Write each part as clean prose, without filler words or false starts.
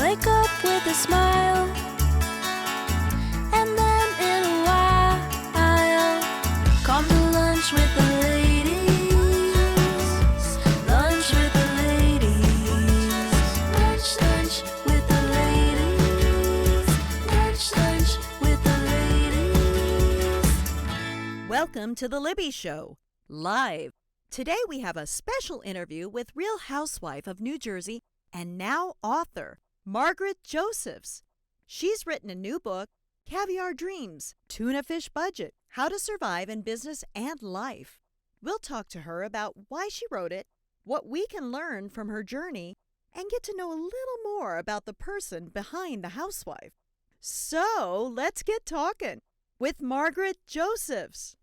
Wake up with a smile, and then in a while, come to lunch with the ladies. Lunch with the ladies. Lunch with the ladies. Lunch with the ladies. Welcome to the Libby Show, live. Today we have a special interview with Real Housewife of New Jersey and now author, Margaret Josephs. She's written a new book, Caviar Dreams, Tuna Fish Budget, How to Survive in Business and Life. We'll talk to her about why she wrote it, what we can learn from her journey, and get to know a little more about the person behind the housewife. So let's get talking with Margaret Josephs.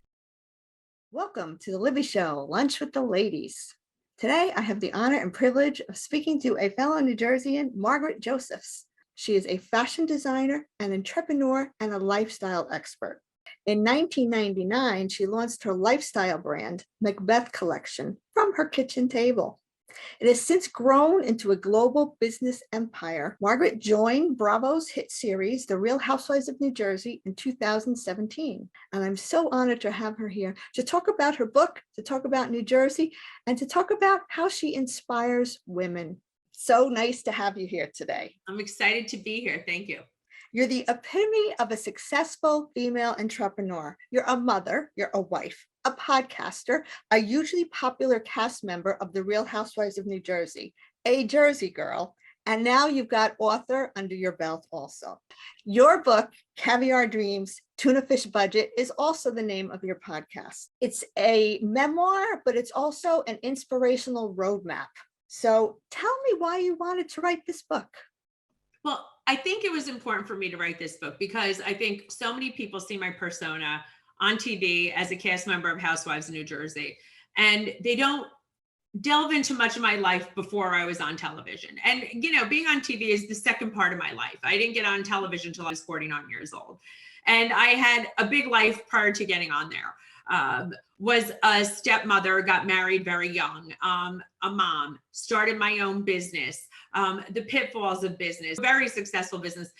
Welcome to the Libby Show, Lunch with the Ladies. Today, I have the honor and privilege of speaking to a fellow New Jerseyan, Margaret Josephs. She is a fashion designer, an entrepreneur, and a lifestyle expert. In 1999, she launched her lifestyle brand, Macbeth Collection, from her kitchen table. It has since grown into a global business empire. Margaret joined Bravo's hit series, The Real Housewives of New Jersey, in 2017. And I'm so honored to have her here to talk about her book, to talk about New Jersey, and to talk about how she inspires women. So nice to have you here today. I'm excited to be here. Thank you. You're the epitome of a successful female entrepreneur. You're a mother, you're a wife, a podcaster, a hugely popular cast member of The Real Housewives of New Jersey, a Jersey girl, and now you've got author under your belt also. Your book, Caviar Dreams, Tuna Fish Budget, is also the name of your podcast. It's a memoir, but it's also an inspirational roadmap. So tell me why you wanted to write this book. Well, I think it was important for me to write this book because I think so many people see my persona on TV as a cast member of Housewives of New Jersey, and they don't delve into much of my life before I was on television. And, you know, being on TV is the second part of my life. I didn't get on television until I was 49 years old. And I had a big life prior to getting on there. Was a stepmother, got married very young, a mom, started my own business, the pitfalls of business, very successful business,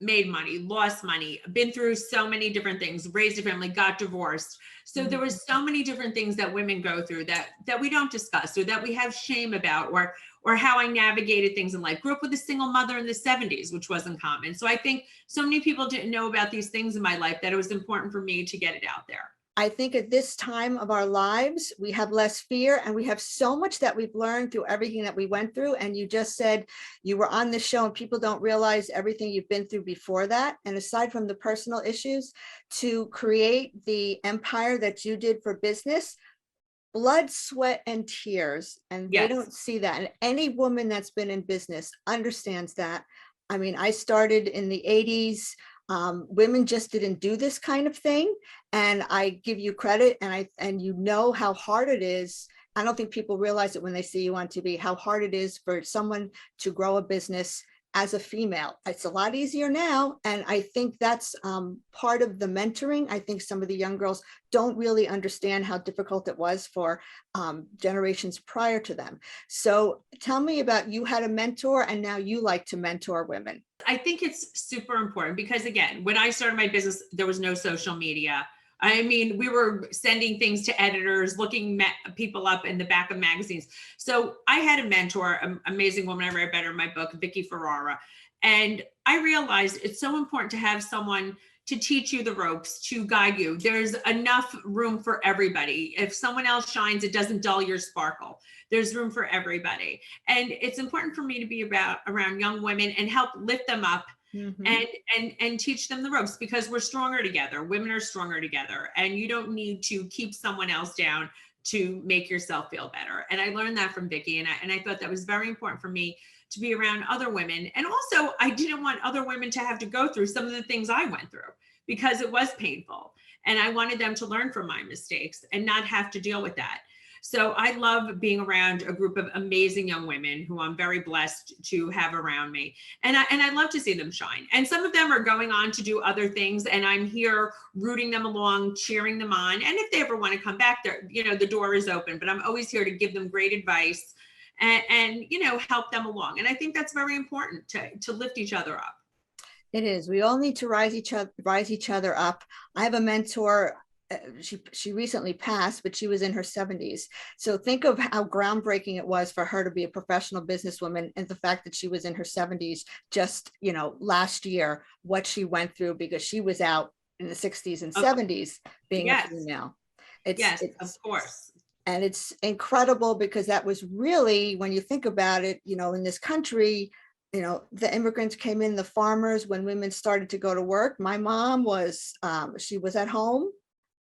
made money, lost money, been through so many different things, raised a family, got divorced. So there was so many different things that women go through that we don't discuss or that we have shame about, or how I navigated things in life. Grew up with a single mother in the 70s, which wasn't common. So I think so many people didn't know about these things in my life that it was important for me to get it out there. I think at this time of our lives, we have less fear and we have so much that we've learned through everything that we went through. And you just said you were on this show and people don't realize everything you've been through before that. And aside from the personal issues, to create the empire that you did for business, blood, sweat, and tears. And Yes. They don't see that. And any woman that's been in business understands that. I mean, I started in the 80s. Women just didn't do this kind of thing. And I give you credit, and you know how hard it is. I don't think people realize it when they see you on TV, how hard it is for someone to grow a business as a female. It's a lot easier now. And I think that's part of the mentoring. I think some of the young girls don't really understand how difficult it was for generations prior to them. So tell me about, you had a mentor and now you like to mentor women. I think it's super important because, again, when I started my business, there was no social media. I mean, we were sending things to editors, looking people up in the back of magazines. So I had a mentor, an amazing woman I read better in my book, Vicky Ferrara. And I realized it's so important to have someone to teach you the ropes, to guide you. There's enough room for everybody. If someone else shines, it doesn't dull your sparkle. There's room for everybody. And it's important for me to be around young women and help lift them up. And teach them the ropes, because we're stronger together. Women are stronger together, and you don't need to keep someone else down to make yourself feel better. And I learned that from Vicky, and I thought that was very important for me to be around other women. And also, I didn't want other women to have to go through some of the things I went through, because it was painful, and I wanted them to learn from my mistakes and not have to deal with that. So I love being around a group of amazing young women who I'm very blessed to have around me. And I love to see them shine. And some of them are going on to do other things, and I'm here rooting them along, cheering them on. And if they ever want to come back, there, you know, the door is open, but I'm always here to give them great advice and help them along. And I think that's very important to lift each other up. It is. We all need to rise each other up. I have a mentor. She recently passed, but she was in her 70s. So think of how groundbreaking it was for her to be a professional businesswoman, and the fact that she was in her 70s just, last year, what she went through, because she was out in the 60s and 70s being a female. It's, of course. And it's incredible, because that was really, when you think about it, in this country, the immigrants came in, the farmers, when women started to go to work. My mom was, she was at home,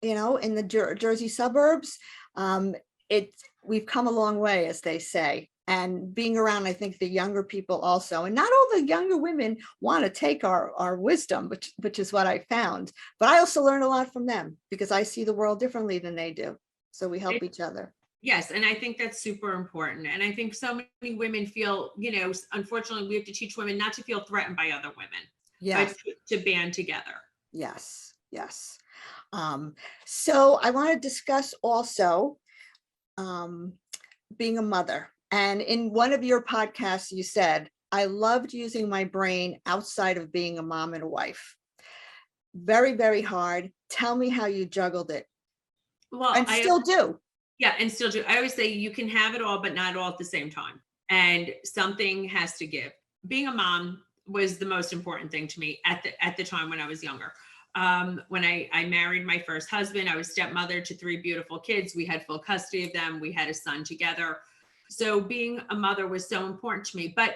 in the Jersey suburbs. We've come a long way, as they say, and being around, I think, the younger people also, and not all the younger women want to take our wisdom, which is what I found, but I also learn a lot from them, because I see the world differently than they do. So we help each other. Yes. And I think that's super important. And I think so many women feel, unfortunately, we have to teach women not to feel threatened by other women, but to band together. Yes. So I want to discuss also being a mother. And in one of your podcasts, you said, I loved using my brain outside of being a mom and a wife. Very, very hard. Tell me how you juggled it. Well, and still do. Yeah, and still do. I always say you can have it all, but not all at the same time. And something has to give. Being a mom was the most important thing to me at the time when I was younger. When I married my first husband, I was stepmother to 3 beautiful kids. We had full custody of them. We had a son together. So being a mother was so important to me, but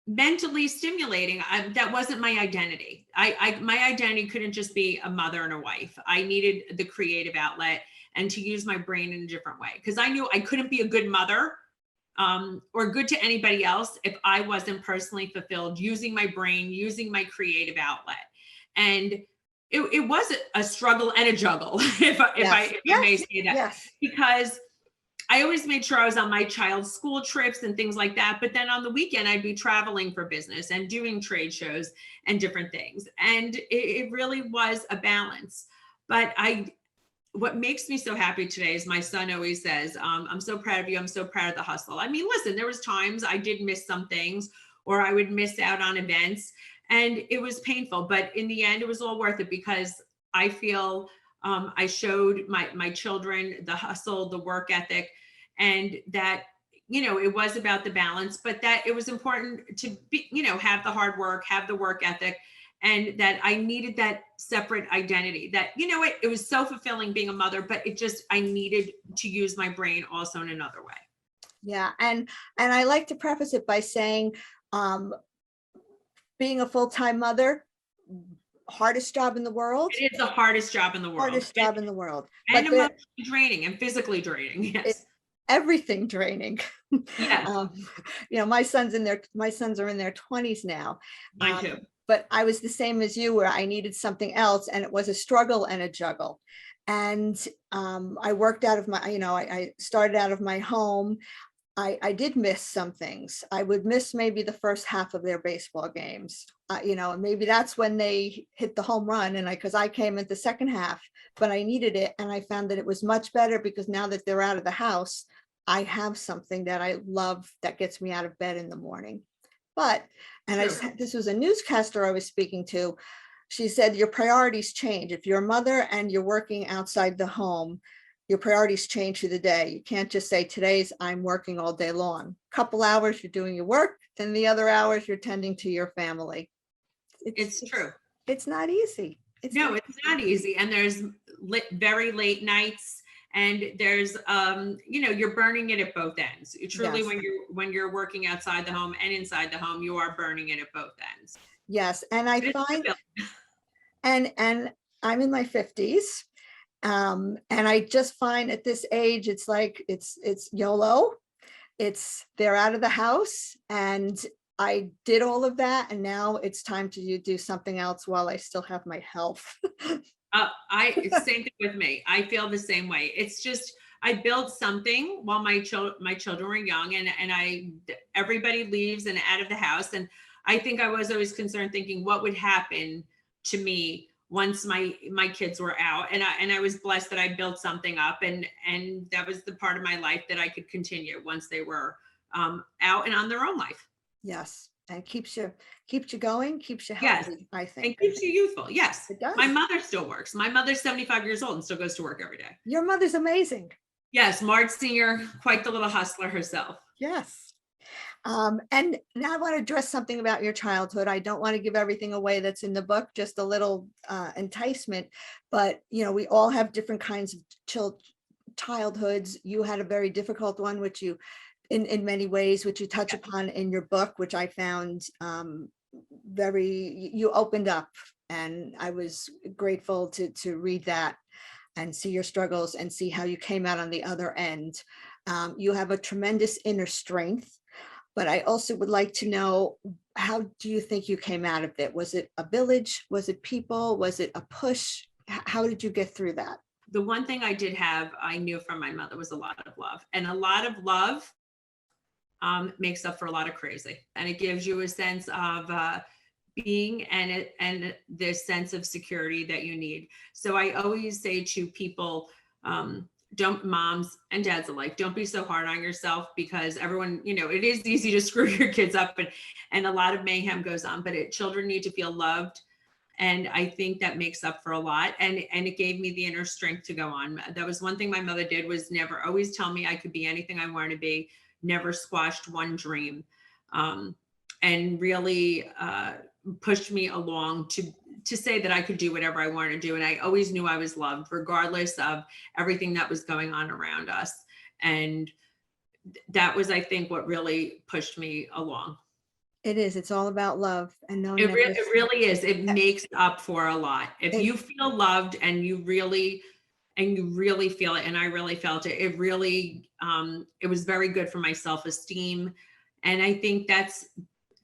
mentally stimulating, that wasn't my identity. My identity couldn't just be a mother and a wife. I needed the creative outlet and to use my brain in a different way, because I knew I couldn't be a good mother or good to anybody else if I wasn't personally fulfilled using my brain, using my creative outlet. And it was a struggle and a juggle, if I may say that, because I always made sure I was on my child's school trips and things like that. But then on the weekend, I'd be traveling for business and doing trade shows and different things. And it really was a balance. But what makes me so happy today is my son always says, I'm so proud of you. I'm so proud of the hustle. I mean, listen, there was times I did miss some things, or I would miss out on events, and it was painful. But in the end, it was all worth it, because I feel I showed my children the hustle, the work ethic, and that, it was about the balance, but that it was important to be, have the hard work, have the work ethic, and that I needed that separate identity. That, it was so fulfilling being a mother, but I needed to use my brain also in another way. Yeah. And I like to preface it by saying, being a full-time mother, hardest job in the world. It is the hardest job in the world. Hardest job in the world. And emotionally draining and physically draining. Yes. Everything draining. Yes. My sons are in their 20s now. Mine too. But I was the same as you, where I needed something else, and it was a struggle and a juggle. And I worked out of my, I started out of my home. I did miss some things. I would miss maybe the first half of their baseball games, maybe that's when they hit the home run. And because I came in the second half, but I needed it. And I found that it was much better, because now that they're out of the house, I have something that I love that gets me out of bed in the morning. This was a newscaster I was speaking to. She said, your priorities change. If you're a mother and you're working outside the home, your priorities change through the day. You can't just say, I'm working all day long. Couple hours you're doing your work, then the other hours you're tending to your family. It's true. It's not easy. It's not easy. And there's very late nights, and there's, you're burning it at both ends. Truly, yes. when you're working outside the home and inside the home, you are burning it at both ends. Yes. And I find, and I'm in my 50s. And I just find at this age, it's like, it's YOLO. They're out of the house, and I did all of that. And now it's time to do something else while I still have my health. Same thing with me. I feel the same way. It's just, I built something while my children were young, and everybody leaves and out of the house. And I think I was always concerned, thinking what would happen to me once my kids were out. And I was blessed that I built something up, and that was the part of my life that I could continue once they were out and on their own life. Yes. And keeps you going, keeps you Yes. healthy, I And think. keeps you youthful. Yes. It does. My mother still works. My mother's 75 years old and still goes to work every day. Your mother's amazing. Yes. Marge Senior, quite the little hustler herself. Yes. And now I want to address something about your childhood. I don't want to give everything away that's in the book, just a little enticement, but we all have different kinds of childhoods. You had a very difficult one, which you, in many ways, which you touch upon in your book, which I found you opened up, and I was grateful to read that and see your struggles and see how you came out on the other end. You have a tremendous inner strength, but I also would like to know, how do you think you came out of it? Was it a village? Was it people? Was it a push? How did you get through that? The one thing I did have, I knew from my mother, was a lot of love, and a lot of love makes up for a lot of crazy, and it gives you a sense of being and this sense of security that you need. So I always say to people, don't, moms and dads alike, don't be so hard on yourself, because everyone, it is easy to screw your kids up, and a lot of mayhem goes on, but children need to feel loved. And I think that makes up for a lot. And it gave me the inner strength to go on. That was one thing my mother did, was never always tell me I could be anything I wanted to be, never squashed one dream, and really pushed me along to say that I could do whatever I wanted to do. And I always knew I was loved, regardless of everything that was going on around us. And that was, I think, what really pushed me along. It is. It's all about love and knowing. It really is. It makes up for a lot. If you feel loved and you really feel it, and I really felt it, it really, it was very good for my self-esteem. And I think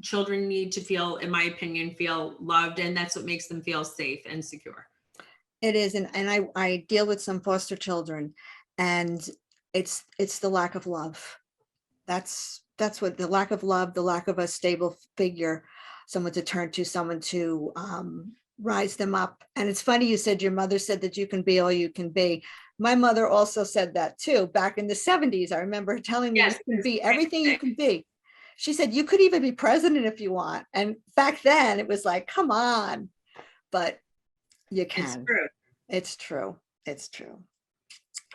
children need to feel, in my opinion, feel loved, and that's what makes them feel safe and secure. It is. And I deal with some foster children, and it's the lack of love. That's what the lack of love, the lack of a stable figure, someone to turn to, someone to rise them up. And it's funny, you said your mother said that you can be all you can be. My mother also said that too, back in the 70s. I remember her telling me, yes, you can be everything you can be. She said, you could even be president if you want. And back then it was like, come on, but you can. It's true. It's true. It's true.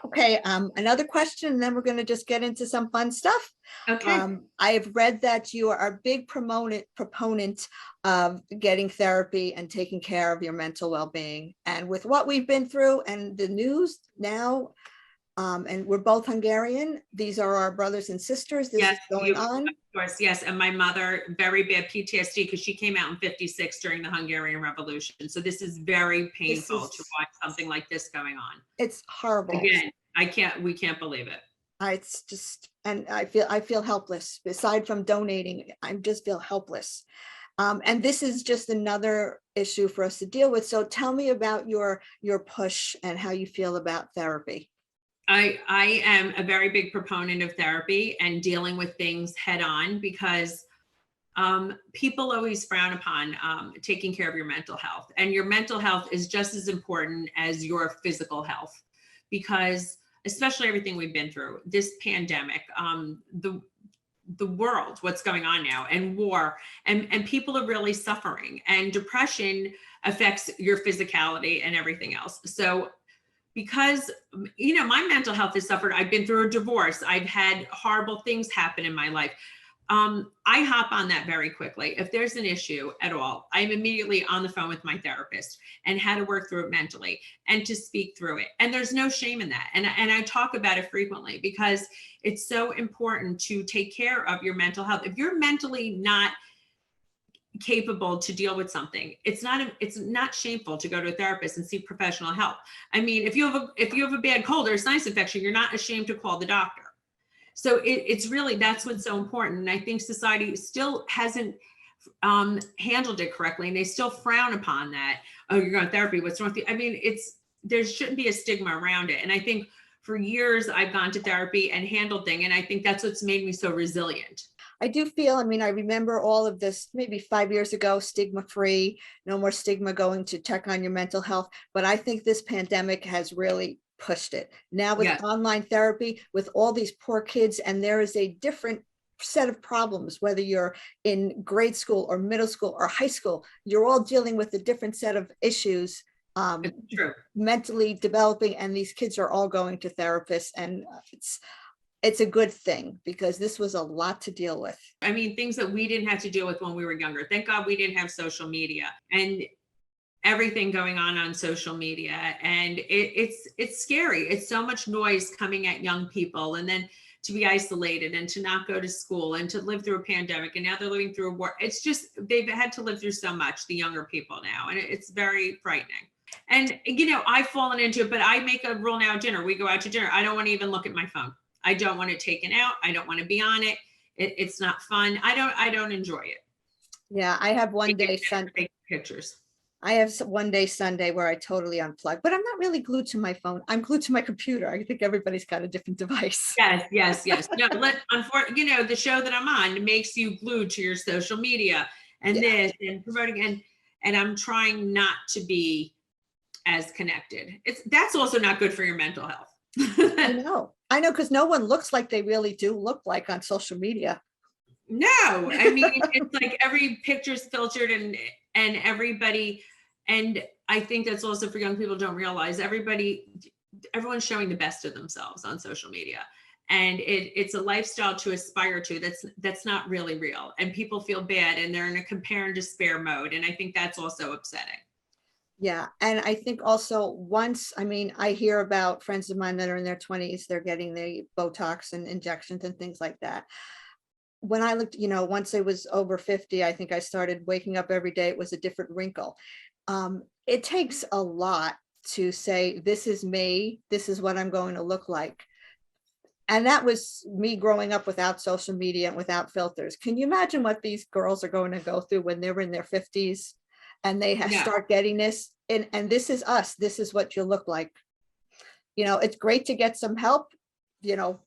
Okay, another question, and then we're going to just get into some fun stuff. Okay. I have read that you are a big proponent of getting therapy and taking care of your mental well-being. And with what we've been through and the news now, and we're both Hungarian. These are our brothers and sisters. This is going on. Of course, yes. And my mother, very bad PTSD, because she came out in 56 during the Hungarian Revolution. So this is very painful to watch something like this going on. It's horrible. Again, we can't believe it. It's just, and I feel helpless. Aside from donating, I just feel helpless. And this is just another issue for us to deal with. So tell me about your push and how you feel about therapy. I am a very big proponent of therapy and dealing with things head on, because people always frown upon taking care of your mental health, and your mental health is just as important as your physical health, because especially everything we've been through, this pandemic, the world, what's going on now, and war, and people are really suffering, and depression affects your physicality and everything else. So because, my mental health has suffered. I've been through a divorce. I've had horrible things happen in my life. I hop on that very quickly. If there's an issue at all, I'm immediately on the phone with my therapist and how to work through it mentally and to speak through it. And there's no shame in that. And I talk about it frequently, because it's so important to take care of your mental health. If you're mentally not capable to deal with something, it's not shameful to go to a therapist and seek professional help. I mean, if you have a bad cold or a sinus infection, you're not ashamed to call the doctor. So it's really, that's what's so important. And I think society still hasn't handled it correctly, and they still frown upon that. Oh, you're going to therapy, what's wrong with you? I mean, there shouldn't be a stigma around it. And I think for years I've gone to therapy and handled things, and I think that's what's made me so resilient. I do feel, I remember all of this maybe 5 years ago, stigma-free, no more stigma going to check on your mental health. But I think this pandemic has really pushed it. Now with online therapy, with all these poor kids, and there is a different set of problems, whether you're in grade school or middle school or high school. You're all dealing with a different set of issues, True. mentally developing, and these kids are all going to therapists, and it's a good thing because this was a lot to deal with. I mean, things that we didn't have to deal with when we were younger. Thank God we didn't have social media and everything going on social media. And it's scary. It's so much noise coming at young people, and then to be isolated and to not go to school and to live through a pandemic. And now they're living through a war. It's just, they've had to live through so much, the younger people now, and it's very frightening. And, you know, I've fallen into it, but I make a rule now at dinner. We go out to dinner. I don't want to even look at my phone. I don't want it taken out. I don't want to be on it. It's not fun. I don't enjoy it. Yeah, I have one day Sunday pictures. I have one day Sunday where I totally unplug, but I'm not really glued to my phone. I'm glued to my computer. I think everybody's got a different device. Yes. No, you know, the show that I'm on makes you glued to your social media and this and promoting, and I'm trying not to be as connected. That's also not good for your mental health. I know, because no one looks like they really do look like on social media. No, I mean, it's like every picture's filtered and everybody, and I think that's also for young people don't realize everyone's showing the best of themselves on social media. And it's a lifestyle to aspire to that's not really real. And people feel bad and they're in a compare and despair mode. And I think that's also upsetting. Yeah. And I think also I hear about friends of mine that are in their 20s, they're getting the Botox and injections and things like that. When I looked, you know, once I was over 50, I think I started waking up every day. It was a different wrinkle. It takes a lot to say, this is me, this is what I'm going to look like. And that was me growing up without social media and without filters. Can you imagine what these girls are going to go through when they're in their 50s and they start getting this? And this is us. This is what you look like. You know, it's great to get some help, you know,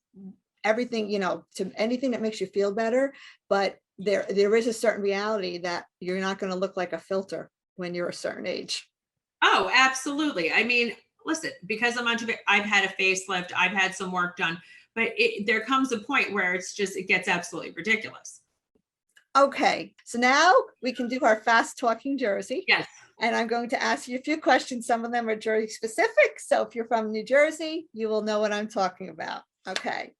everything, you know, to anything that makes you feel better. But there is a certain reality that you're not going to look like a filter when you're a certain age. Oh, absolutely. I mean, listen, because I've had a facelift, I've had some work done, but there comes a point where it gets absolutely ridiculous. Okay, so now we can do our fast talking Jersey. Yes. And I'm going to ask you a few questions. Some of them are Jersey specific. So if you're from New Jersey, you will know what I'm talking about. Okay.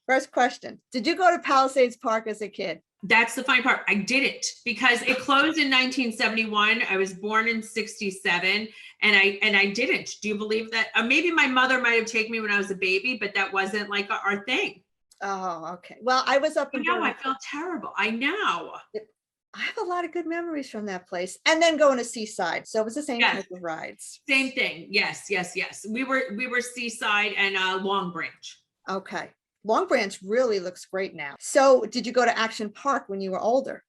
First question. Did you go to Palisades Park as a kid? That's the funny part. I didn't, because it closed in 1971. I was born in 67 and I didn't. Do you believe that? Maybe my mother might have taken me when I was a baby, but that wasn't like our thing. Oh, okay. Well, I was up in I felt terrible. I know. I have a lot of good memories from that place. And then going to Seaside. So it was the same type of rides. Same thing. Yes. We were Seaside and Long Branch. Okay. Long Branch really looks great now. So did you go to Action Park when you were older?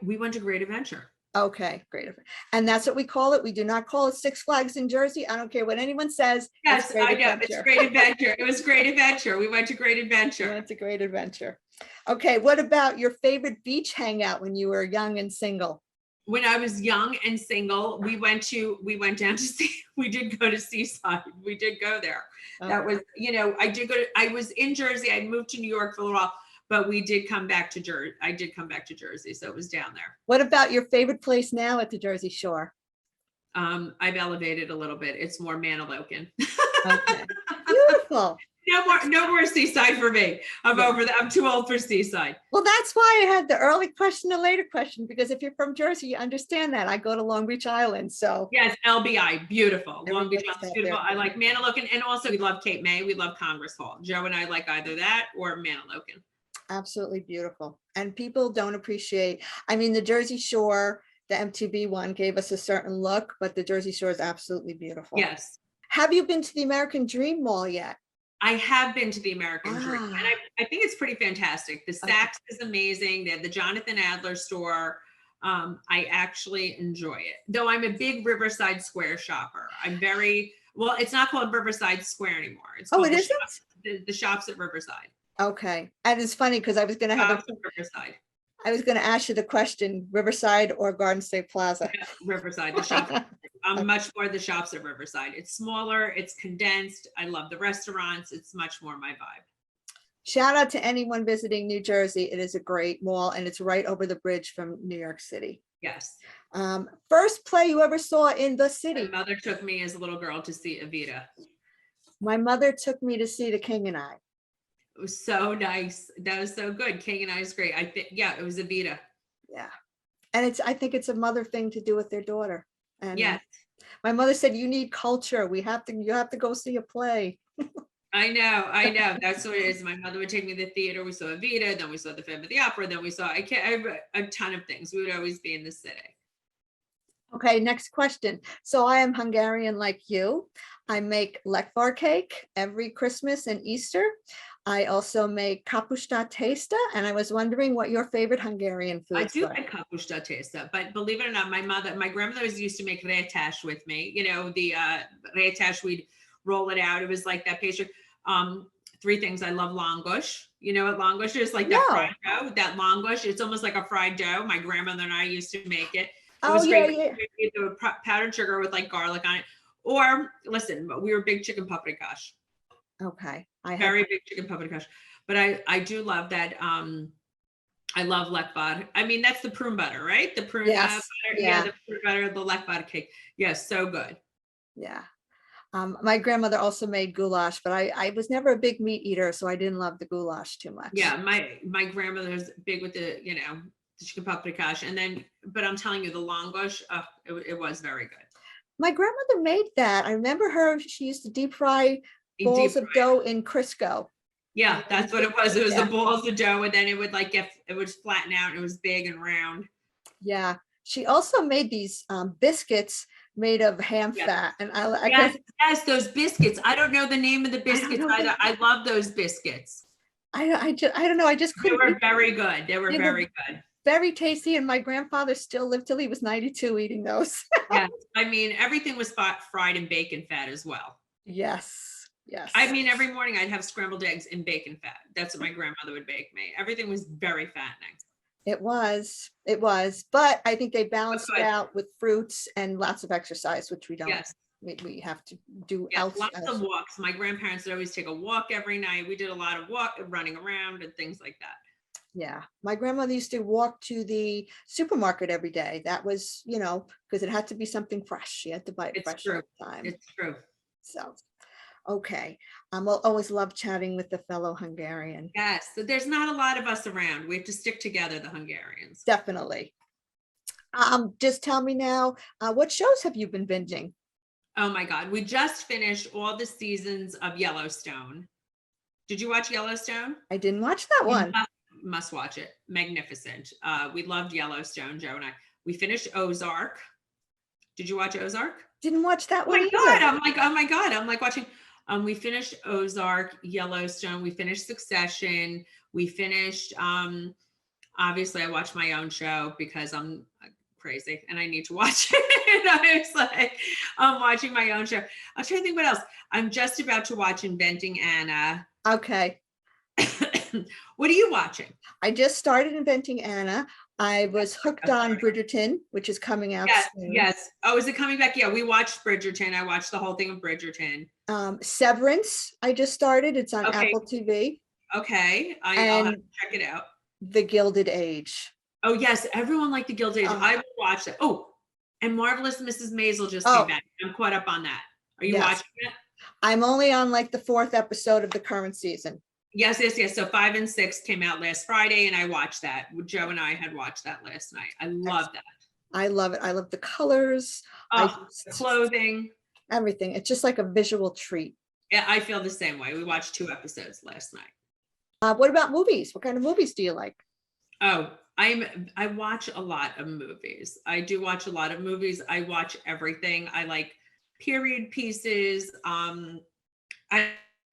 We went to Great Adventure. Okay, great. And that's what we call it. We do not call it Six Flags in Jersey. I don't care what anyone says. Yes, I know. It's Great Adventure. It was Great Adventure. We went to Great Adventure. We went to Great Adventure. Okay, what about your favorite beach hangout when you were young and single? When I was young and single, we did go to Seaside. We did go there. Okay. That was, you know, I was in Jersey. I moved to New York for a little while, but we did come back to Jersey. I did come back to Jersey. So it was down there. What about your favorite place now at the Jersey Shore? I've elevated a little bit. It's more Manilokin. Okay. Beautiful. No more Seaside for me. I'm over that. I'm too old for Seaside. Well, that's why I had the early question, the later question, because if you're from Jersey, you understand that. I go to Long Beach Island, so. Yes, LBI, beautiful. Long Beach Island, beautiful. I like Manilokin, and also we love Cape May. We love Congress Hall. Joe and I like either that or Manilokin. Absolutely beautiful. And people don't appreciate, I mean, the Jersey Shore, the MTV one gave us a certain look, but the Jersey Shore is absolutely beautiful. Yes. Have you been to the American Dream Mall yet? I have been to the American Dream, and I think it's pretty fantastic. The Saks is amazing. They have the Jonathan Adler store. I actually enjoy it, though I'm a big Riverside Square shopper. It's not called Riverside Square anymore. It's called it isn't? The shops at Riverside. Okay. And it's funny because I was going to Riverside. I was going to ask you the question, Riverside or Garden State Plaza? Yeah, Riverside, the shops. I'm much more the shops at Riverside. It's smaller, it's condensed. I love the restaurants. It's much more my vibe. Shout out to anyone visiting New Jersey. It is a great mall and it's right over the bridge from New York City. Yes. First play you ever saw in the city? My mother took me as a little girl to see Evita. My mother took me to see The King and I. It was so nice. That was so good. King and I is great. I think, yeah, it was Evita. Yeah. And I think it's a mother thing to do with their daughter. And Yes. my mother said, you need culture. You have to go see a play. I know. That's what it is. My mother would take me to the theater. We saw Evita, then we saw the Phantom of the Opera, then we saw a ton of things. We would always be in the city. Okay, next question. So I am Hungarian like you. I make lekvar cake every Christmas and Easter. I also make kapusta testa, and I was wondering what your favorite Hungarian foods I do were. like kapusta testa, but believe it or not, my grandmother used to make retash with me. You know, the retash, we'd roll it out. It was like that pastry. Three things. I love langosh. You know what langosh is? Like that No. fried dough, that langosh. It's almost like a fried dough. My grandmother and I used to make it. It Oh, was yeah, great. yeah. We do powdered sugar with like garlic on it. Or listen, we were big chicken paprikash. Okay. Very big chicken paprikash. But I do love that. I love lekvar. I mean, that's the prune butter, right? The prune Yes, butter. yeah. The prune butter, the lekvar cake. Yes, so good. Yeah. My grandmother also made goulash, but I was never a big meat eater, so I didn't love the goulash too much. Yeah, my grandmother's big with the, the chicken paprikash. And then, but I'm telling you, the langosh, it was very good. My grandmother made that. I remember she used to deep fry balls of dough in Crisco. Yeah, that's what it was. It was Yeah. the balls of dough, and then it would it would flatten out. And it was big and round. Yeah. She also made these biscuits made of ham fat. And I Yes, those biscuits. I don't know the name of the biscuits either. I love those biscuits. I don't know. I just couldn't. They were very good. They were very good. Very tasty. And my grandfather still lived till he was 92 eating those. Yes. I mean, everything was fried in bacon fat as well. Yes. Yes. I mean, every morning I'd have scrambled eggs in bacon fat. That's what my grandmother would bake me. Everything was very fattening. It was, but I think they balanced it out with fruits and lots of exercise, which we don't. Yes. We have to do lots of walks. My grandparents would always take a walk every night. We did a lot of running around and things like that. Yeah. My grandmother used to walk to the supermarket every day. That was, because it had to be something fresh. She had to buy it fresh all the time. It's true. So, okay. I'll always love chatting with the fellow Hungarian. Yes. So there's not a lot of us around. We have to stick together, the Hungarians. Definitely. Just tell me now, what shows have you been binging? Oh my God. We just finished all the seasons of Yellowstone. Did you watch Yellowstone? I didn't watch that one. Must watch it. Magnificent. We loved Yellowstone, Joe and I. We finished Ozark. Did you watch Ozark? Didn't watch that one. Oh my God. I'm like, oh my God. I'm like watching. We finished Ozark, Yellowstone. We finished Succession. We finished, obviously I watched my own show because I'm crazy and I need to watch it. And I was like, I'm watching my own show. I'm trying to think what else. I'm just about to watch Inventing Anna. Okay. What are you watching? I just started Inventing Anna. I was hooked on Bridgerton, which is coming out soon. Yes. Oh, is it coming back? Yeah, we watched Bridgerton. I watched the whole thing of Bridgerton. Severance, I just started. It's on Okay. Apple TV. Okay. I'll have to check it out. The Gilded Age. Oh, yes. Everyone liked The Gilded Age. I will watch it. Oh, and Marvelous Mrs. Maisel just came back. I'm caught up on that. Are you watching it? I'm only on like the 4th episode of the current season. Yes. So 5 and 6 came out last Friday and I watched that. Joe and I had watched that last night. I love that. I love it. I love the colors. The clothing. Everything. It's just like a visual treat. Yeah, I feel the same way. We watched 2 episodes last night. What about movies? What kind of movies do you like? Oh, I watch a lot of movies. I do watch a lot of movies. I watch everything. I like period pieces.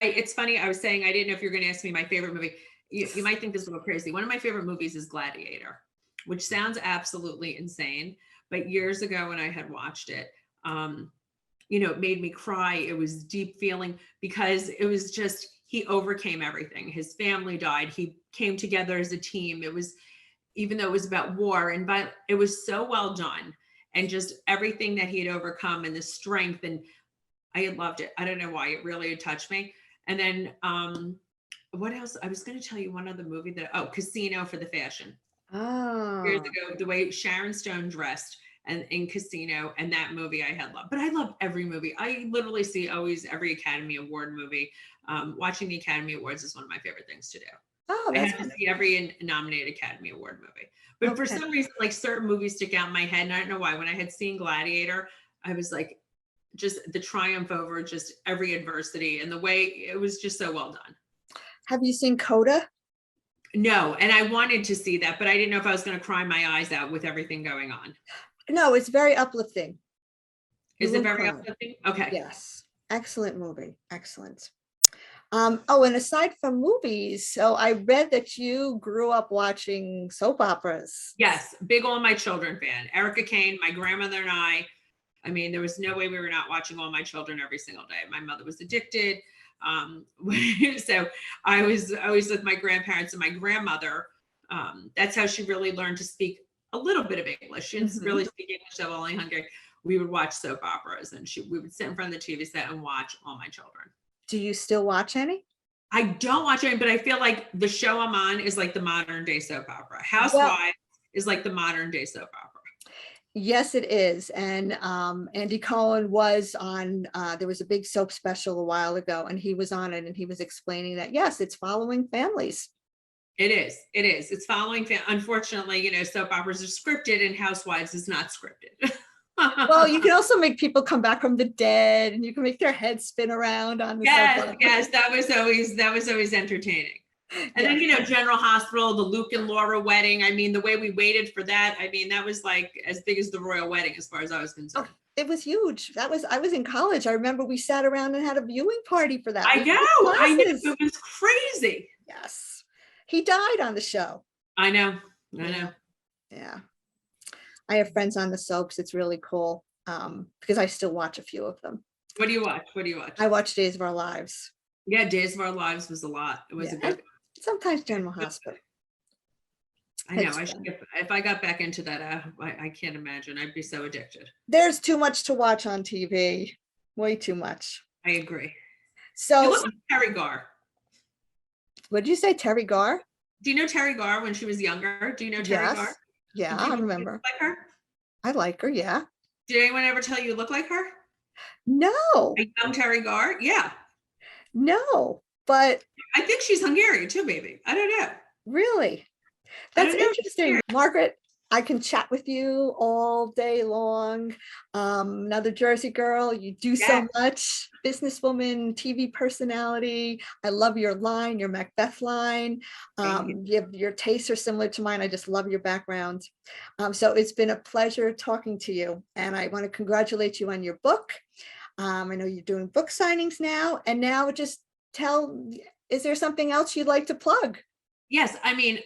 It's funny. I was saying, I didn't know if you're going to ask me my favorite movie. You might think this is a little crazy. One of my favorite movies is Gladiator, which sounds absolutely insane. But years ago when I had watched it, it made me cry. It was deep feeling because it was just, he overcame everything. His family died. He came together as a team. It was, even though it was about war, but it was so well done. And just everything that he had overcome and the strength. And I had loved it. I don't know why. It really had touched me. And then what else? I was going to tell you one other movie Casino for the fashion. Years Oh, ago, the way Sharon Stone dressed and in Casino, and that movie I had loved. But I love every movie. I literally see always every Academy Award movie. Watching the Academy Awards is one of my favorite things to do. oh, I that's have to see every nominated Academy Award movie. But for okay. some reason, like certain movies stick out in my head, and I don't know why. When I had seen Gladiator, I was like, just the triumph over just every adversity and the way it was just so well done. Have you seen Coda? No, and I wanted to see that, but I didn't know if I was going to cry my eyes out with everything going on. No, it's very uplifting. You Is it won't very cry. uplifting? Okay. Yes. Excellent movie. Excellent. Oh, and aside from movies, so I read that you grew up watching soap operas. Yes, big All My Children fan. Erica Kane, my grandmother and I mean, there was no way we were not watching All My Children every single day. My mother was addicted. So I was always with my grandparents and my grandmother. That's how she really learned to speak a little bit of English. She didn't really speak English, though, only Hungarian. We would watch soap operas, and we would sit in front of the TV set and watch All My Children. Do you still watch any? I don't watch any, but I feel like the show I'm on is like the modern day soap opera. Housewives is like the modern day soap opera. Yes, it is. And Andy Cohen was on, there was a big soap special a while ago, and he was on it, and he was explaining that, yes, it's following families. It is. It's following, unfortunately, soap operas are scripted and Housewives is not scripted. Well, you can also make people come back from the dead, and you can make their heads spin around on the soap opera. Yes, that was always entertaining. And then, General Hospital, the Luke and Laura wedding. I mean, the way we waited for that, I mean, that was like as big as the royal wedding as far as I was concerned. Oh, it was huge. I was in college. I remember we sat around and had a viewing party for that. I know. It was crazy. Yes. He died on the show. I know. Yeah. I have friends on the soaps. It's really cool because I still watch a few of them. What do you watch? I watch Days of Our Lives. Yeah, Days of Our Lives was a lot. It was a good. Sometimes General Hospital. I know. If I got back into that, I can't imagine. I'd be so addicted. There's too much to watch on TV. Way too much. I agree. So you look like Terry Garr. What did you say, Terry Garr? Do you know Terry Garr when she was younger? Do you know Terry Garr? Yeah, I remember. Like her? I like her. Yeah. Did anyone ever tell you you look like her? No. A young Terry Garr? Yeah. No, but I think she's Hungarian too, maybe. I don't know. Really? That's interesting. Margaret, I can chat with you all day long. Another Jersey girl, you do so much. Businesswoman, TV personality. I love your line, your Macbeth line. Your tastes are similar to mine. I just love your background. So it's been a pleasure talking to you. And I want to congratulate you on your book. I know you're doing book signings now. And now just is there something else you'd like to plug? Yes. I mean,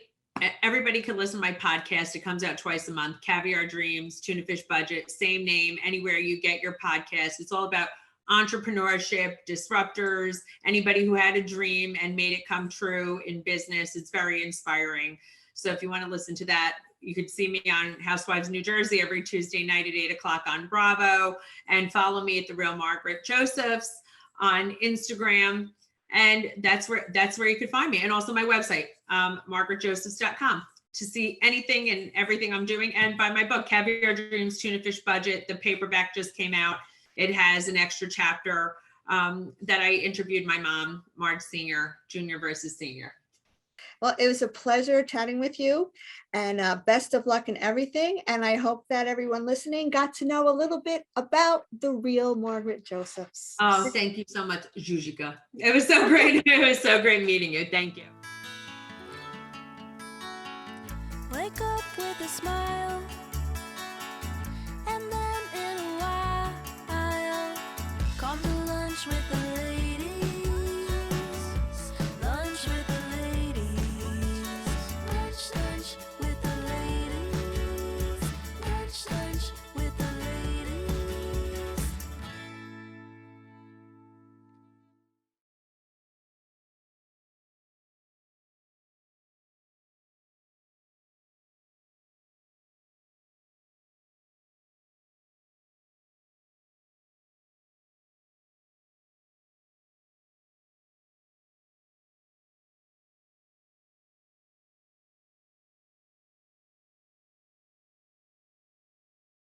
everybody can listen to my podcast. It comes out twice a month. Caviar Dreams, Tuna Fish Budget, same name, anywhere you get your podcast. It's all about entrepreneurship, disruptors, anybody who had a dream and made it come true in business. It's very inspiring. So if you want to listen to that, you could see me on Housewives New Jersey every Tuesday night at 8:00 on Bravo, and follow me at The Real Margaret Josephs on Instagram. And that's where you could find me. And also my website, margaretjosephs.com, to see anything and everything I'm doing. And buy my book, Caviar Dreams, Tuna Fish Budget. The paperback just came out. It has an extra chapter that I interviewed my mom, Marge Senior, Junior versus Senior. Well, it was a pleasure chatting with you, and best of luck in everything. And I hope that everyone listening got to know a little bit about the real Margaret Josephs. Oh, thank you so much, Zuzika. It was so great. It was so great meeting you. Thank you. Wake up with a smile.